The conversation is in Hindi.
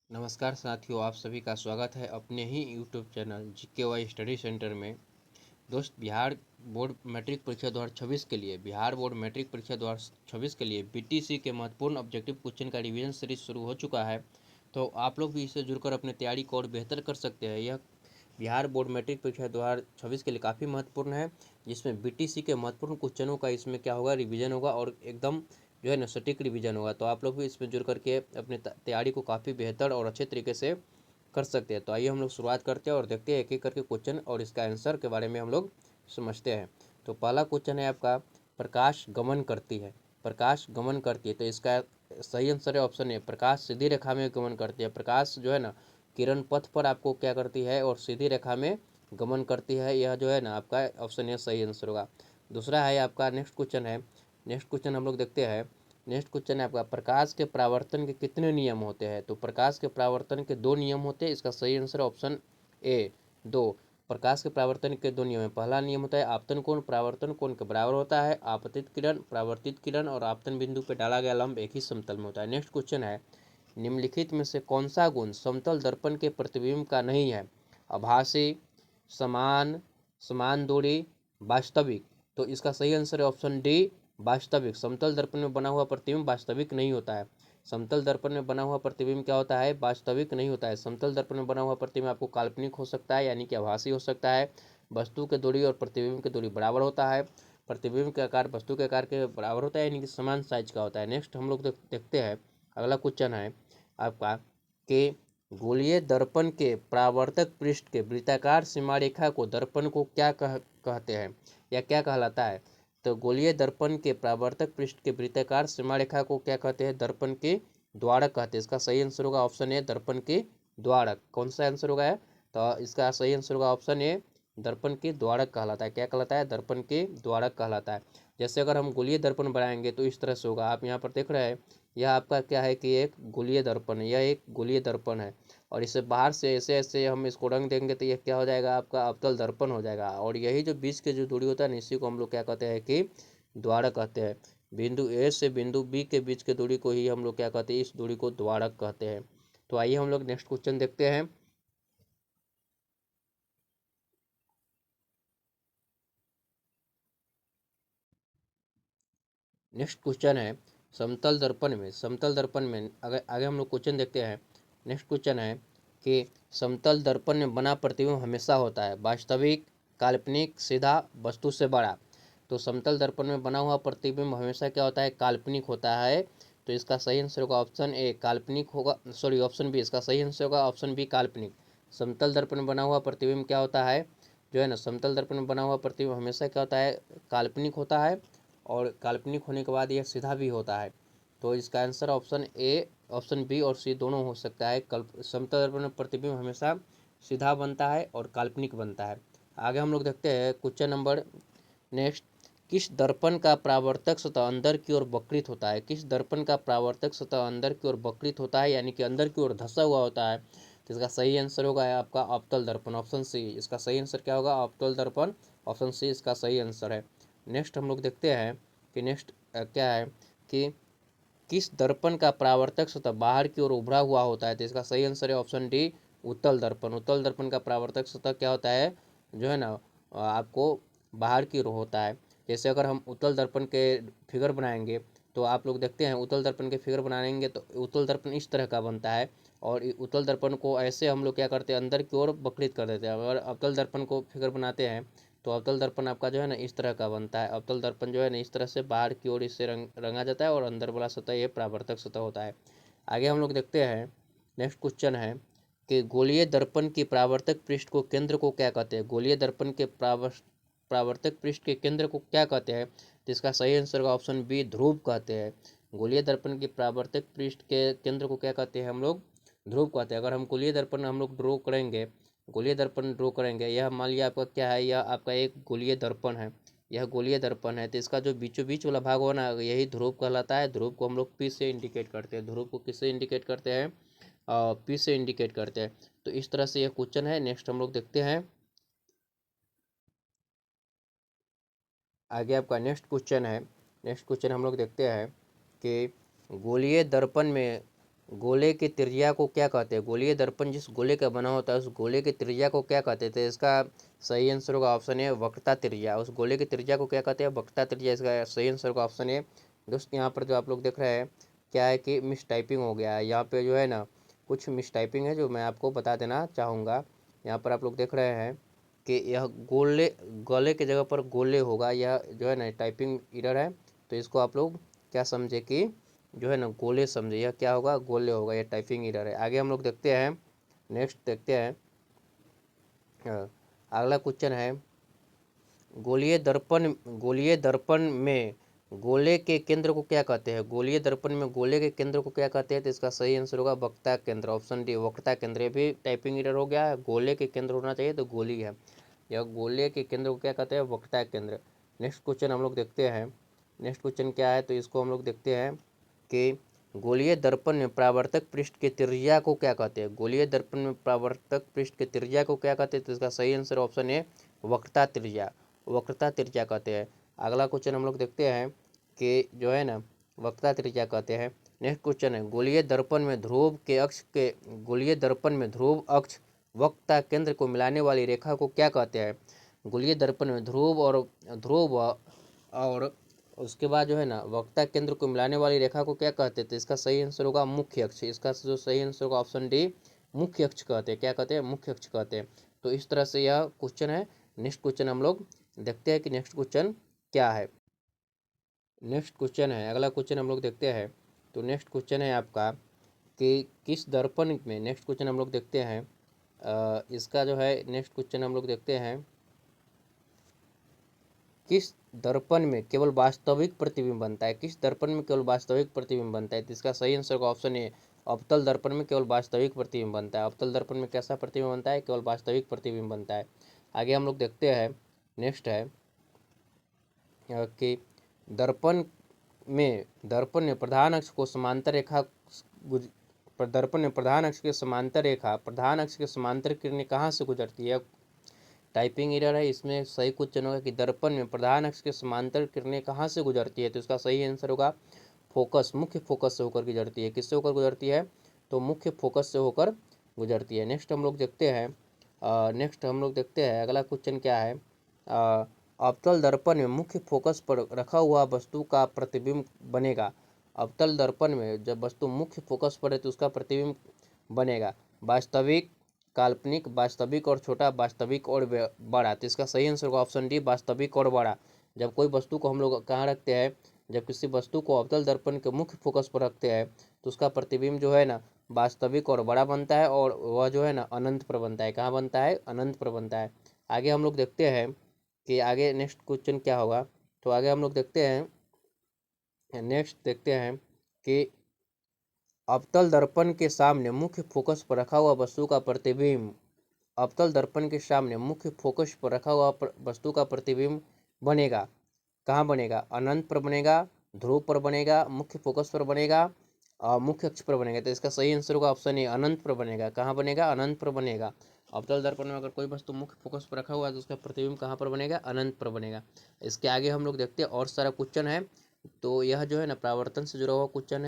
नमस्कार साथियों, आप सभी का स्वागत है अपने ही YouTube channel GKY study centre में। दोस्त, बिहार बोर्ड मैट्रिक परीक्षा 2026 के लिए BTC के महत्वपूर्ण ऑब्जेक्टिव क्वेश्चन का रिवीजन सीरीज शुरू हो चुका है। तो आप लोग भी इससे जुड़कर अपने तैयारी को और बेहतर कर सकते हैं। यह बिहार बोर्ड मैट्रिक परीक्षा 2026 के लिए काफ़ी महत्वपूर्ण है, जिसमें BTC के महत्वपूर्ण क्वेश्चनों का इसमें क्या होगा, रिवीजन होगा और एकदम जो है ना सटीक रिवीजन होगा। तो आप लोग भी इसमें जुड़ करके अपने तैयारी को काफ़ी बेहतर और अच्छे तरीके से कर सकते हैं। तो आइए हम लोग शुरुआत करते हैं और देखते हैं एक एक करके क्वेश्चन और इसका आंसर के बारे में हम लोग समझते हैं। तो पहला क्वेश्चन है आपका, प्रकाश गमन करती है। प्रकाश गमन करती है, तो इसका सही आंसर है ऑप्शन ए, प्रकाश सीधी रेखा में गमन करती है। प्रकाश जो है ना किरण पथ पर आपको क्या करती है और सीधी रेखा में गमन करती है। यह जो है ना आपका ऑप्शन ए सही आंसर होगा। दूसरा है आपका नेक्स्ट क्वेश्चन है। नेक्स्ट क्वेश्चन हम लोग देखते हैं। नेक्स्ट क्वेश्चन है आपका, प्रकाश के परावर्तन के कितने नियम होते हैं। तो प्रकाश के परावर्तन के दो नियम होते हैं। इसका सही आंसर ऑप्शन ए, दो। प्रकाश के परावर्तन के दो नियम है। पहला नियम होता है आपतन कोण परावर्तन कोण के बराबर होता है। आपतित किरण, परावर्तित किरण और आपतन बिंदु पर डाला गया लंब एक ही समतल में होता है। नेक्स्ट क्वेश्चन है, निम्नलिखित में से कौन सा गुण समतल दर्पण के प्रतिबिंब का नहीं है। आभासी, समान, समान दूरी, वास्तविक। तो इसका सही आंसर है ऑप्शन डी, वास्तविक। समतल दर्पण में बना हुआ प्रतिबिंब वास्तविक नहीं होता है। समतल दर्पण में बना हुआ प्रतिबिंब क्या होता है, वास्तविक नहीं होता है। समतल दर्पण में बना हुआ प्रतिबिंब आपको काल्पनिक हो सकता है, यानी कि आभासी हो सकता है। वस्तु की दूरी और प्रतिबिंब की दूरी बराबर होता है। प्रतिबिंब के आकार वस्तु के आकार के बराबर होता है, यानी कि समान साइज का होता है। नेक्स्ट हम लोग देखते हैं, अगला क्वेश्चन है आपका कि गोलीय दर्पण के परावर्तक पृष्ठ के वृत्ताकार सीमा रेखा को दर्पण को क्या कहते हैं या क्या कहलाता है। तो गोलीय दर्पण के परावर्तक पृष्ठ के वृत्ताकार सीमा रेखा को क्या कहते हैं, दर्पण के द्वारक कहते हैं। इसका सही आंसर होगा ऑप्शन ए, दर्पण के द्वारक। कौन सा आंसर होगा, तो इसका सही आंसर होगा ऑप्शन ए, दर्पण के द्वारक कहलाता है। क्या कहलाता है, दर्पण के द्वारक कहलाता है। जैसे अगर हम गोलीय दर्पण बनाएंगे तो इस तरह से होगा। आप यहाँ पर देख रहे हैं, यह आपका क्या है कि एक गोलीय दर्पण है, यह एक गोलीय दर्पण है। और इसे बाहर से ऐसे ऐसे हम इसको रंग देंगे तो यह क्या हो जाएगा, आपका अवतल दर्पण हो जाएगा। और यही जो बीच के जो दूरी होता है ना, इसी को हम लोग क्या कहते हैं कि द्वारक कहते हैं। बिंदु ए से बिंदु बी के बीच के दूरी को ही हम लोग क्या कहते हैं, इस दूरी को द्वारक कहते हैं। तो आइए हम लोग नेक्स्ट क्वेश्चन देखते हैं। नेक्स्ट क्वेश्चन है, समतल दर्पण में अगर आगे हम लोग क्वेश्चन देखते हैं। नेक्स्ट क्वेश्चन है कि समतल दर्पण में बना प्रतिबिंब हमेशा होता है वास्तविक, काल्पनिक, सीधा, वस्तु से बड़ा। तो समतल दर्पण में बना हुआ प्रतिबिंब हमेशा क्या होता है, काल्पनिक होता है। तो इसका सही आंसर होगा ऑप्शन ए, काल्पनिक होगा। सॉरी, ऑप्शन बी, इसका सही आंसर होगा ऑप्शन बी, काल्पनिक। समतल दर्पण में बना हुआ प्रतिबिंब क्या होता है, जो है ना समतल दर्पण में बना हुआ प्रतिबिंब हमेशा क्या होता है, काल्पनिक होता है। और काल्पनिक होने के बाद यह सीधा भी होता है। तो इसका answer option A, option B और सी दोनों हो सकता है। समतल दर्पण में प्रतिबिंब हमेशा सीधा बनता है और काल्पनिक बनता है। आगे हम लोग देखते हैं क्वेश्चन नंबर नेक्स्ट, किस दर्पण का परावर्तक सतह अंदर की ओर वक्रित होता है। किस दर्पण का परावर्तक सतह अंदर की ओर वक्रित होता है, यानी कि अंदर की ओर धंसा हुआ होता है। तो इसका सही आंसर होगा आपका अवतल दर्पण, ऑप्शन सी। इसका सही आंसर क्या होगा, अवतल दर्पण, ऑप्शन सी इसका सही आंसर है। नेक्स्ट हम लोग देखते हैं कि नेक्स्ट क्या है कि किस दर्पण का परावर्तक सतह बाहर की ओर उभरा हुआ होता है। तो इसका सही आंसर है ऑप्शन डी, उत्तल दर्पण। उत्तल दर्पण का परावर्तक सतह क्या होता है, जो है ना आपको बाहर की ओर होता है। जैसे अगर हम उत्तल दर्पण के फिगर बनाएंगे तो आप लोग देखते हैं, उत्तल दर्पण के फिगर बनाएंगे तो उत्तल दर्पण इस तरह का बनता है। और उत्तल दर्पण को ऐसे हम लोग क्या करते हैं, अंदर की ओर वक्रित कर देते हैं। अगर अवतल दर्पण को फिगर बनाते हैं तो अवतल दर्पण आपका जो है ना इस तरह का बनता है। अवतल दर्पण जो है ना इस तरह से बाहर की ओर इससे रंगा जाता है और अंदर वाला सतह ये परावर्तक सतह होता है। आगे हम लोग देखते हैं, नेक्स्ट क्वेश्चन है कि गोलीय दर्पण की परावर्तक पृष्ठ को केंद्र को क्या कहते हैं। गोलीय दर्पण के परावर्तक पृष्ठ के केंद्र को क्या कहते हैं। तो इसका सही आंसर का ऑप्शन बी, ध्रुव कहते हैं। गोलीय दर्पण के परावर्तक पृष्ठ के केंद्र को क्या कहते हैं हम लोग, ध्रुव कहते हैं। अगर हम गोलीय दर्पण हम लोग ड्रॉ करेंगे, गोलीय दर्पण ड्रॉ करेंगे, यह मान लिया आपका क्या है, यह आपका एक गोलीय दर्पण है। यह गोलीय दर्पण है, तो इसका जो बीचों बीच वाला भाग हो ना, यही ध्रुव कहलाता है। ध्रुव को हम लोग पी से इंडिकेट करते हैं। ध्रुव को किससे इंडिकेट करते हैं, पी से इंडिकेट करते हैं। तो इस तरह से यह क्वेश्चन है। नेक्स्ट हम लोग देखते हैं, आगे आपका नेक्स्ट क्वेश्चन है। नेक्स्ट क्वेश्चन हम लोग देखते हैं कि गोलीय दर्पण में गोले की त्रिज्या को क्या कहते हैं? गोलीय दर्पण जिस गोले का बना होता है उस गोले की त्रिज्या को क्या कहते थे? इसका सही आंसर होगा ऑप्शन ए वक्रता त्रिज्या। उस गोले की त्रिज्या को क्या कहते हैं? वक्रता त्रिज्या। इसका सही आंसर होगा ऑप्शन ए। दोस्त यहाँ पर जो आप लोग देख रहे हैं क्या है कि मिस टाइपिंग हो गया है यहाँ पे जो है ना, कुछ मिस टाइपिंग है जो मैं आपको बता देना चाहूँगा। यहाँ पर आप लोग देख रहे हैं कि यह गोले गले की जगह पर गोले होगा, यह जो है ना टाइपिंग एरर है। तो इसको आप लोग क्या समझे कि जो है ना गोले समझे, यह क्या होगा? गोले होगा, यह टाइपिंग एरर है। आगे हम लोग देखते हैं, नेक्स्ट देखते हैं। अगला क्वेश्चन है गोलीय दर्पण में गोले के केंद्र को क्या कहते हैं? गोलीय दर्पण में गोले के केंद्र को क्या कहते हैं? तो इसका सही आंसर होगा वक्रता केंद्र, ऑप्शन डी वक्रता केंद्र। ये भी टाइपिंग एरर हो गया है, गोले के केंद्र होना चाहिए तो गोली है। यह गोले के केंद्र को क्या कहते हैं? वक्रता केंद्र। नेक्स्ट क्वेश्चन हम लोग देखते हैं, नेक्स्ट क्वेश्चन क्या है तो इसको हम लोग देखते हैं कि गोलीय दर्पण में परावर्तक पृष्ठ की त्रिज्या को क्या कहते हैं? गोलीय दर्पण में परावर्तक पृष्ठ की त्रिज्या को क्या कहते हैं? तो इसका सही आंसर ऑप्शन है वक्रता त्रिज्या, वक्रता त्रिज्या कहते हैं। अगला क्वेश्चन हम लोग देखते हैं कि जो है ना वक्रता त्रिज्या कहते हैं। नेक्स्ट क्वेश्चन है गोलीय दर्पण में ध्रुव अक्ष वक्रता केंद्र को मिलाने वाली रेखा को क्या कहते हैं? गोलीय दर्पण में ध्रुव और उसके बाद जो है ना वक्रता केंद्र को मिलाने वाली रेखा को क्या कहते हैं? तो इसका सही आंसर होगा मुख्य अक्ष। इसका जो सही आंसर होगा ऑप्शन डी मुख्य अक्ष कहते हैं। क्या कहते हैं? मुख्य अक्ष कहते हैं। तो इस तरह से यह क्वेश्चन है। नेक्स्ट क्वेश्चन हम लोग देखते हैं कि नेक्स्ट क्वेश्चन क्या है। नेक्स्ट क्वेश्चन है, अगला क्वेश्चन हम लोग देखते हैं। तो नेक्स्ट क्वेश्चन है आपका कि किस दर्पण में, नेक्स्ट क्वेश्चन हम लोग देखते हैं इसका जो है नेक्स्ट क्वेश्चन हम लोग देखते हैं किस दर्पण में केवल वास्तविक प्रतिबिंब बनता है? किस दर्पण में केवल वास्तविक प्रतिबिंब बनता है? तो इसका सही आंसर का ऑप्शन है अवतल दर्पण में केवल वास्तविक प्रतिबिंब बनता है। अवतल दर्पण में कैसा प्रतिबिंब बनता है? केवल वास्तविक प्रतिबिंब बनता है। आगे हम लोग देखते हैं, नेक्स्ट है कि दर्पण दर्पण में प्रधान अक्ष को समांतर रेखा दर्पण में प्रधान अक्ष के समांतर रेखा प्रधान अक्ष के समांतर किरणें कहाँ से गुजरती है? टाइपिंग एरर है, इसमें सही क्वेश्चन होगा कि दर्पण में प्रधान अक्ष के समांतर किरणें कहाँ से गुजरती है? तो इसका सही आंसर होगा फोकस, मुख्य फोकस से होकर गुजरती है। किससे होकर गुजरती है? तो मुख्य फोकस से होकर गुजरती है। नेक्स्ट हम लोग देखते हैं, अगला क्वेश्चन क्या है। अवतल दर्पण में मुख्य फोकस पर रखा हुआ वस्तु का प्रतिबिंब बनेगा। अवतल दर्पण में जब वस्तु मुख्य फोकस पर है तो उसका प्रतिबिंब बनेगा वास्तविक, काल्पनिक, वास्तविक और छोटा, वास्तविक और बड़ा। तो इसका सही आंसर होगा ऑप्शन डी वास्तविक और बड़ा। जब कोई वस्तु को हम लोग कहाँ रखते हैं, जब किसी वस्तु को अवतल दर्पण के मुख्य फोकस पर रखते हैं तो उसका प्रतिबिंब जो है ना वास्तविक और बड़ा बनता है और वह जो है ना अनंत पर बनता है। कहाँ बनता है? अनंत पर बनता है। आगे हम लोग देखते हैं कि आगे नेक्स्ट क्वेश्चन क्या होगा। तो आगे हम लोग देखते हैं, नेक्स्ट देखते हैं कि अवतल दर्पण के सामने मुख्य फोकस पर रखा हुआ वस्तु का प्रतिबिंब, अवतल दर्पण के सामने मुख्य फोकस पर रखा हुआ वस्तु का प्रतिबिंब बनेगा। कहाँ बनेगा? अनंत पर बनेगा, ध्रुव पर बनेगा, मुख्य फोकस पर बनेगा, मुख्य अक्ष पर बनेगा। तो इसका सही आंसर होगा ऑप्शन ए अनंत पर बनेगा। कहाँ बनेगा? अनंत पर बनेगा। अवतल दर्पण में अगर कोई वस्तु मुख्य फोकस पर रखा हुआ है तो उसका प्रतिबिंब कहाँ पर बनेगा? अनंत पर बनेगा। इसके आगे हम लोग देखते हैं और सारा क्वेश्चन है। तो यह जो है ना परावर्तन से जुड़ा हुआ क्वेश्चन